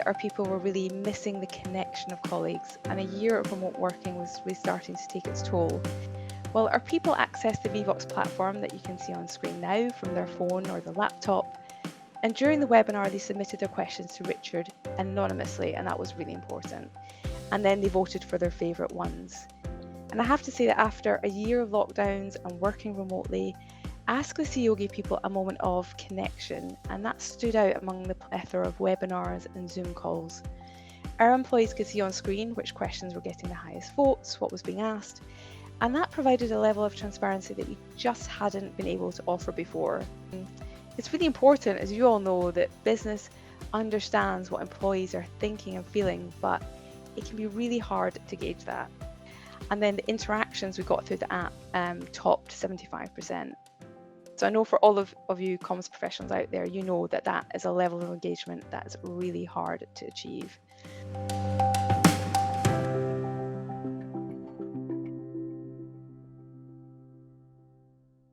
our people were really missing the connection of colleagues, and a year of remote working was really starting to take its toll. Well, our people accessed the Vevox platform that you can see on screen now from their phone or their laptop. And during the webinar, they submitted their questions to Richard anonymously, and that was really important. And then they voted for their favourite ones. And I have to say that after a year of lockdowns and working remotely, Ask the CEO gave people a moment of connection, and that stood out among the plethora of webinars and Zoom calls. Our employees could see on screen which questions were getting the highest votes, what was being asked, and that provided a level of transparency that we just hadn't been able to offer before. It's really important, as you all know, that business understands what employees are thinking and feeling, but it can be really hard to gauge that. And then the interactions we got through the app topped 75%. So I know for all of you comms professionals out there, you know that that is a level of engagement that is really hard to achieve.